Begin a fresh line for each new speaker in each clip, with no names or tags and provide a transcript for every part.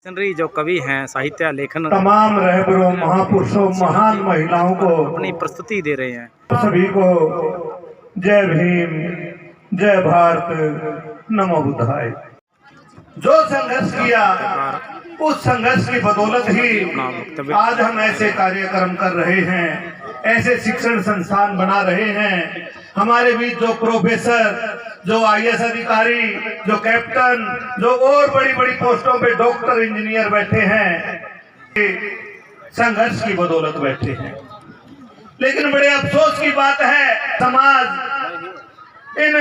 रही जो कवि हैं, साहित्य लेखन
तमाम रहबरों, महापुरुषों, महान महिलाओं को
अपनी प्रस्तुति दे रहे हैं।
सभी को जय भीम, जय भारत, नमो बुद्धाय। जो संघर्ष किया उस संघर्ष की बदौलत ही आज हम ऐसे कार्यक्रम कर रहे हैं, ऐसे शिक्षण संस्थान बना रहे हैं। हमारे बीच जो प्रोफेसर, जो आईएएस अधिकारी, जो कैप्टन, जो और बड़ी बड़ी पोस्टों पे डॉक्टर, इंजीनियर बैठे हैं, संघर्ष की बदौलत बैठे हैं। लेकिन बड़े अफसोस की बात है, समाज इन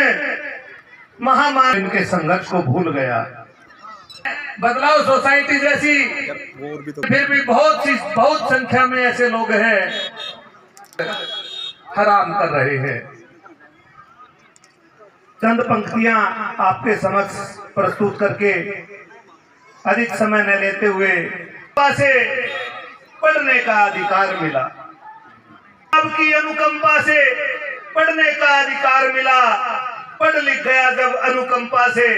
महामारी इनके संघर्ष को भूल गया। बदलाव सोसाइटी जैसी फिर भी बहुत संख्या में ऐसे लोग हैं हराम कर रहे हैं। चंद पंक्तियां आपके समक्ष प्रस्तुत करके अधिक समय न लेते हुए से पढ़ने का अधिकार मिला, आपकी अनुकंपा से पढ़ने का अधिकार मिला। पढ़ लिख गया जब अनुकंपा से,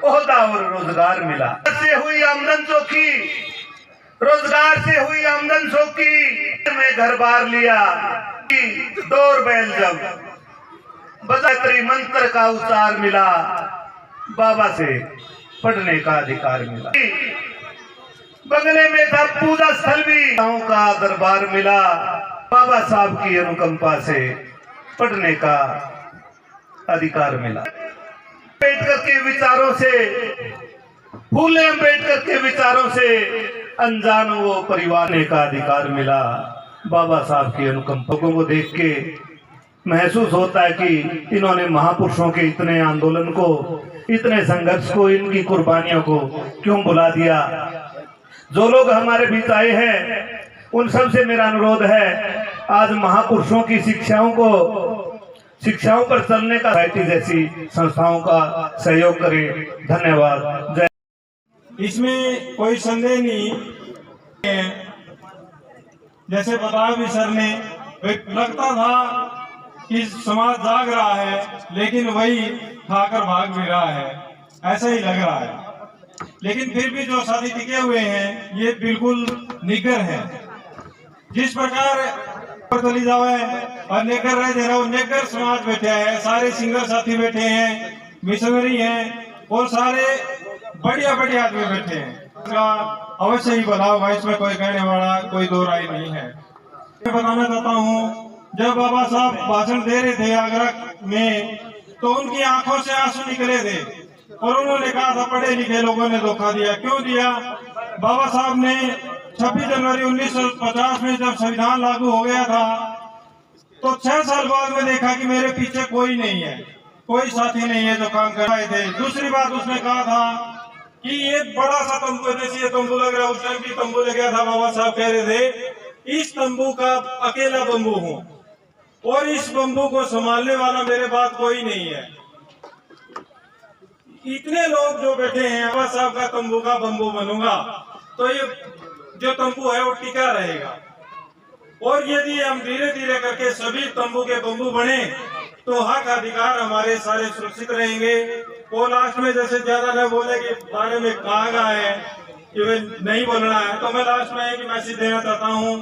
ओहदा और रोजगार मिला। से हुई आमदन चौकी, रोजगार से हुई आमदन चौकी में घर बार लिया। डोर बैल जब बजात्री मंत्र का उच्चार मिला, बाबा से पढ़ने का अधिकार मिला। बंगले में था पूजा स्थल भी, गांव का दरबार मिला। बाबा साहब की अनुकंपा से पढ़ने का अधिकार मिला। अम्बेडकर के विचारों से, फूले अम्बेडकर के विचारों से अनजान वो परिवार का अधिकार मिला। बाबा साहब की अनुकंपा को देख के महसूस होता है कि इन्होंने महापुरुषों के इतने आंदोलन को, इतने संघर्ष को, इनकी कुर्बानियों को क्यों भुला दिया। जो लोग हमारे बीच आए हैं उन सब से मेरा अनुरोध है, आज महापुरुषों की शिक्षाओं पर चलने का सोसाइटी जैसी संस्थाओं का सहयोग करें। धन्यवाद। जय।
इसमें कोई संदेह नहीं है, जैसे बताया भी सर ने, लगता था कि समाज जाग रहा है लेकिन वही खाकर भाग भी रहा है, ऐसा ही लग रहा है। लेकिन फिर भी जो साथी टिके हुए हैं ये बिल्कुल निग्गर है। जिस प्रकार चली जावे और निग्गर रह दे रहा, निग्गर समाज बैठे है, सारे सिंगर साथी बैठे हैं, मिशनरी हैं और सारे बढ़िया बढ़िया आदमी बैठे हैं। अवश्य ही बदलाव है, इसमें कोई कहने वाला कोई दो राय नहीं है। मैं बताना चाहता हूँ, जब बाबा साहब भाषण दे रहे थे आगरा में, तो उनकी आंखों से आंसू निकले थे और उन्होंने कहा था पढ़े लिखे लोगों ने धोखा दिया। क्यों दिया? बाबा साहब ने 26 जनवरी 1950 में जब संविधान लागू हो गया था तो 6 साल बाद में देखा कि मेरे पीछे कोई नहीं है, कोई साथी नहीं है जो काम कर रहे थे। दूसरी बात उसने कहा था कि ये बड़ा सा तंबू, जैसे ये तंबू लग रहा है, उस टाइम भी तंबू लग गया था। बाबा साहब कह रहे थे इस तंबू का अकेला बम्बू हूँ और इस बम्बू को संभालने वाला मेरे बाद कोई नहीं है। इतने लोग जो बैठे हैं, बाबा साहब का तंबू का बम्बू बनूंगा तो ये जो तंबू है वो टिका रहेगा। और यदि हम धीरे धीरे करके सभी तंबू के बम्बू बने तो हक अधिकार हमारे सारे सुरक्षित रहेंगे। और लास्ट में जैसे ज्यादा न बोलने के बारे में कहा गया है कि नहीं बोलना है, तो मैं लास्ट में एक मैसेज देना चाहता हूँ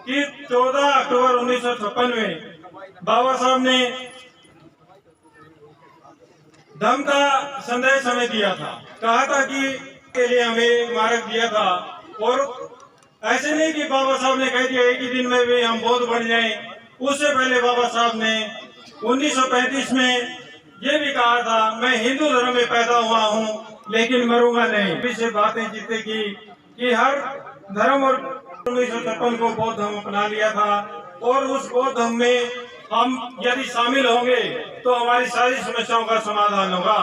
कि 14 अक्टूबर 1956 में बाबा साहब ने धम्म का संदेश हमें दिया था, कहा था कि के लिए हमें मार्ग दिया था। और ऐसे नहीं कि बाबा साहब ने कह दिया एक ही दिन में भी हम बौद्ध बन जाएं। उससे पहले बाबा साहब ने 1935 में ये भी कहा था, मैं हिंदू धर्म में पैदा हुआ हूँ लेकिन मरूंगा नहीं। पीछे बातें जीते कि हर धर्म, और 1956 को बौद्ध धर्म अपना लिया था और उस बौद्ध धर्म में हम यदि शामिल होंगे तो हमारी सारी समस्याओं का समाधान होगा।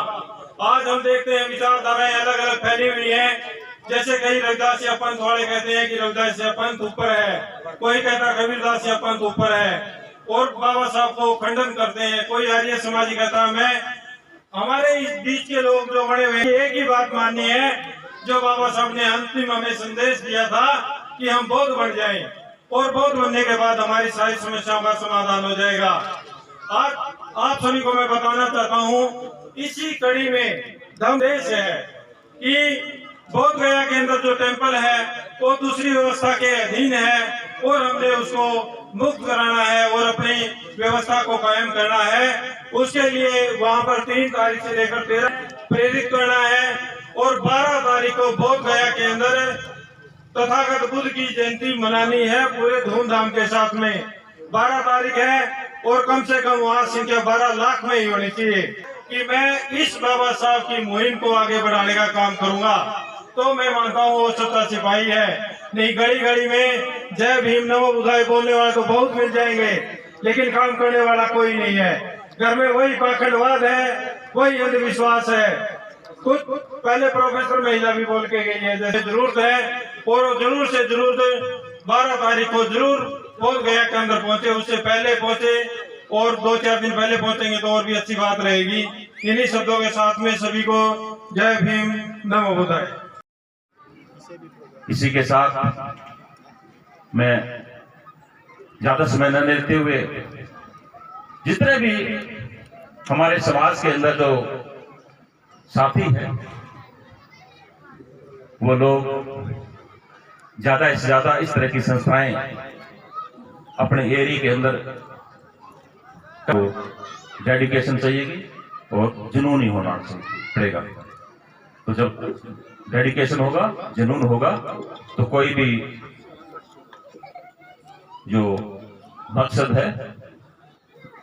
आज हम देखते हैं विचारधाराएं अलग अलग फैली हुई हैं। जैसे कई रविदासिया पंथ वाले कहते हैं कि रविदासिया पंथ ऊपर है, कोई कहता है कबीरदासिया पंथ ऊपर है और बाबा साहब को खंडन करते हैं। कोई आर्य समाजी कहता है मैं, हमारे इस बीच के लोग जो बड़े हुए एक ही बात माननी है जो बाबा साहब ने अंतिम हमें संदेश दिया था कि हम बौद्ध बन जाएं और बौद्ध बनने के बाद हमारी सारी समस्याओं का समाधान हो जाएगा। आज आप सभी को मैं बताना चाहता हूँ, इसी कड़ी में धम्म देश है कि बोध गया के अंदर जो टेम्पल है वो दूसरी व्यवस्था के अधीन है और हमने उसको मुक्त कराना है और अपनी व्यवस्था को कायम करना है। उसके लिए वहां पर 3 तारीख से लेकर 13 प्रेरित करना है और 12 तारीख को बोध गया के अंदर तथागत बुद्ध की जयंती मनानी है पूरे धूमधाम के साथ में। 12 तारीख है और कम से कम वहाँ संख्या 12 लाख में ही होनी चाहिए कि मैं इस बाबा साहब की मुहिम को आगे बढ़ाने का काम करूंगा। तो मैं मानता हूँ वो सच्चा सिपाही है। नहीं, घड़ी घड़ी में जय भीम नमो बुद्धाय बोलने वाले तो बहुत मिल जाएंगे, लेकिन काम करने वाला कोई नहीं है। घर में वही पाखंडवाद है, वही अंधविश्वास है। कुछ पहले प्रोफेसर महिला भी बोल के गई है जैसे जरूरत है और जरूर से जरूर 12 तारीख को जरूर बोध गया के अंदर पहुंचे, उससे पहले पहुंचे और 2-4 दिन पहले पहुंचेंगे तो और भी अच्छी बात रहेगी। इन्हीं शब्दों के साथ में सभी को जय भीम नमो बुद्धाय।
इसी के साथ मैं ज्यादा समय न लेते हुए जितने भी हमारे समाज के अंदर जो साथी हैं वो लोग ज्यादा से ज्यादा इस तरह की संस्थाएं अपने एरिया के अंदर तो डेडिकेशन चाहिएगी और जुनून ही होना पड़ेगा। तो जब डेडिकेशन होगा, जुनून होगा तो कोई भी जो मकसद है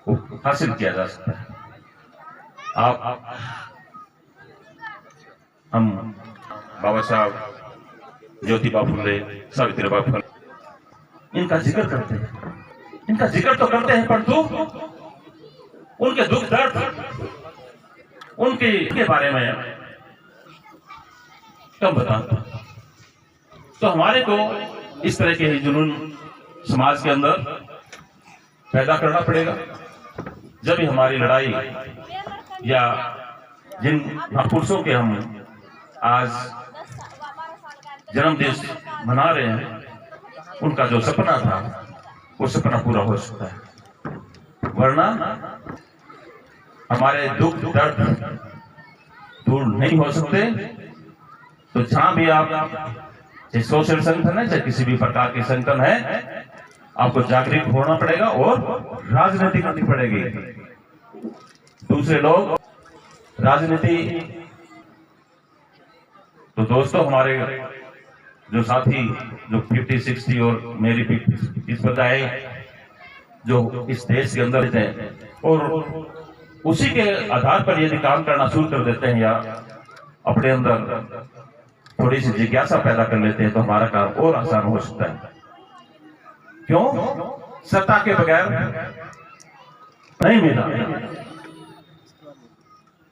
वो हासिल किया जा सकता है। हम बाबा साहब ज्योतिबा फुले, सावित्रीबाई फुले इनका जिक्र करते हैं, इनका जिक्र तो करते हैं परंतु उनके दुख दर्द उनके बारे में कम बताते। तो हमारे को इस तरह के जुनून समाज के अंदर पैदा करना पड़ेगा। जब भी हमारी लड़ाई या जिन महापुरुषों के हम आज जन्मदिन मना रहे हैं उनका जो सपना था वो सपना पूरा हो सकता है, वरना हमारे दुख दर्द दूर नहीं हो सकते। तो जहां भी आप चाहे सोशल संगठन है चाहे किसी भी प्रकार के संगठन है, आपको जागरूक होना पड़ेगा और राजनीति करनी पड़ेगी। दूसरे लोग राजनीति तो दोस्तों हमारे जो साथी जो 50-60 और मेरी भी इस बताए जो इस देश के अंदर थे और उसी के आधार पर यदि काम करना शुरू कर देते हैं या अपने अंदर थोड़ी सी जिज्ञासा पैदा कर लेते हैं तो हमारा काम और आसान हो सकता है। क्यों? सत्ता के बगैर नहीं मिला।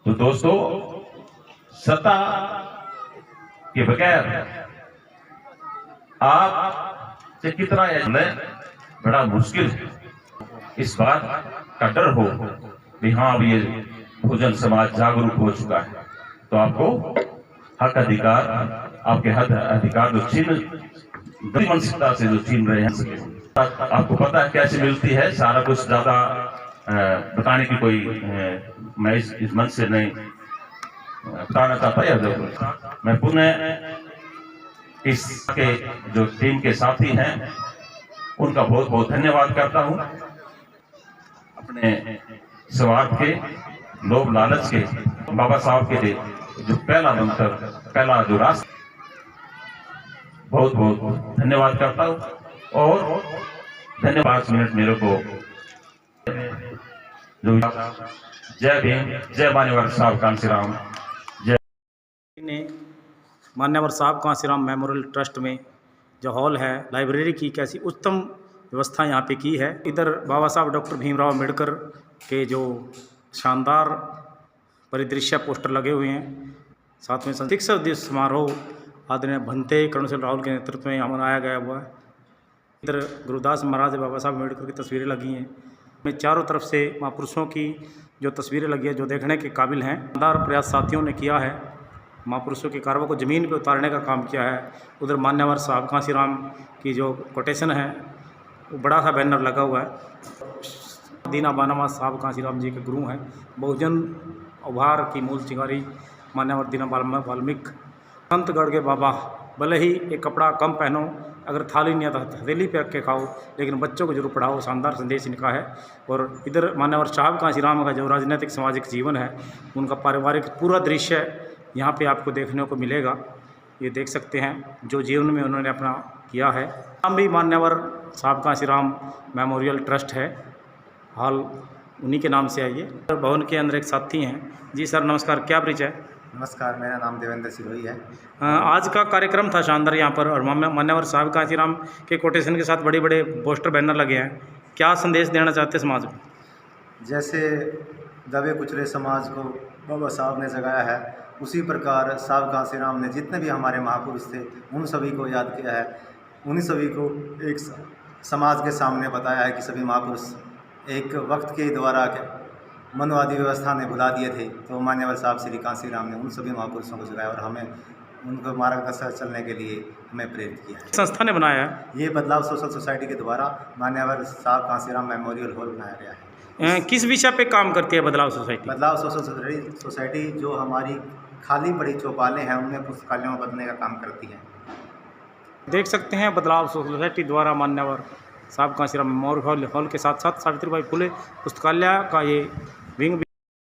तो दोस्तों सत्ता के बगैर आप से कितना बड़ा मुश्किल है। इस बात का डर हो कि हाँ अब ये बहुजन समाज जागरूक हो चुका है तो आपको हक अधिकार आपके हक अधिकार जो छीन मानसिकता से जो छीन रहे हैं आपको पता है कैसे मिलती है। सारा कुछ ज्यादा बताने की कोई मैं इस मंच से नहीं बताना चाहता है। मैं पुनः इसके जो टीम के साथी हैं उनका बहुत बहुत धन्यवाद करता हूं। अपने स्वार्थ के लोभ लालच के बाबा साहब के लिए जो पहला मंत्र पहला जो रास्ता बहुत बहुत धन्यवाद करता हूं और धन्यवाद 5 मिनट मेरे को जो जय भीम जय मान्यवर साहब कांसीराम
ने मान्यवर साहब कांसीराम मेमोरियल ट्रस्ट में जो हॉल है लाइब्रेरी की कैसी उत्तम व्यवस्था यहाँ पे की है। इधर बाबा साहब डॉक्टर भीमराव अम्बेडकर के जो शानदार परिदृश्य पोस्टर लगे हुए हैं। साथ में शिक्षक दिवस समारोह आदरणीय भंते कर्णसिंह राहुल के नेतृत्व में मनाया गया हुआ है। इधर गुरुदास महाराज बाबा साहब अम्बेडकर की तस्वीरें लगी हैं। में चारों तरफ से महापुरुषों की जो तस्वीरें लगी है जो देखने के काबिल हैं। शानदार प्रयास साथियों ने किया है, महापुरुषों की कारवा को ज़मीन पर उतारने का काम किया है। उधर मान्यवर साहब कांसीराम की जो कोटेशन है वो बड़ा सा बैनर लगा हुआ है। दीना बानामा साहब कांसीराम जी के गुरु हैं। बहुजन उभार की मूल चिंगारी मान्यवर दीना वाल्मीकि संत गढ़ के बाबा, भले ही एक कपड़ा कम पहनो, अगर थाली नहीं आता हथेली पे रख के खाओ, लेकिन बच्चों को जरूर पढ़ाओ। शानदार संदेश इनका है। और इधर मान्यवर साहब कांशीराम का जो राजनीतिक सामाजिक जीवन है, उनका पारिवारिक पूरा दृश्य यहाँ पे आपको देखने को मिलेगा। ये देख सकते हैं जो जीवन में उन्होंने अपना किया है। नाम भी मान्यवर साहब कांशीराम मेमोरियल ट्रस्ट है, हॉल उन्हीं के नाम से है। ये भवन के अंदर एक साथी हैं। जी सर नमस्कार, क्या परिचय?
नमस्कार, मेरा नाम देवेंद्र सिरोही है।
आज का कार्यक्रम था शानदार यहाँ पर, और मान्यवर साहब कांशीराम के कोटेशन के साथ बड़े बड़े पोस्टर बैनर लगे हैं। क्या संदेश देना चाहते हैं समाज में?
जैसे दबे कुचले समाज को बाबा साहब ने जगाया है, उसी प्रकार साहब कांशीराम ने जितने भी हमारे महापुरुष थे उन सभी को याद किया है। उन्हीं सभी को एक समाज के सामने बताया है कि सभी महापुरुष एक वक्त के द्वारा मनवादी व्यवस्था ने भुला दिए थे, तो मान्यवर साहब श्री कांशीराम ने उन सभी महापुरुषों को जगाया और हमें उनको मार्गदर्शन चलने के लिए हमें प्रेरित किया है।
संस्था ने बनाया है
ये बदलाव सोशल सोसाइटी के द्वारा मान्यवर साहब कांशीराम मेमोरियल हॉल बनाया गया है।
किस विषय पे काम करती है बदलाव सोसाइटी?
बदलाव सोशल सोसाइटी जो हमारी खाली पड़ी चौपालें हैं उनमें पुस्तकालयों में बदलने का काम करती है।
देख सकते हैं बदलाव सोसाइटी द्वारा मान्यवर साहब कांशीराम मेमोरियल हॉल के साथ साथ सावित्रीबाई फुले पुस्तकालय का ये विंग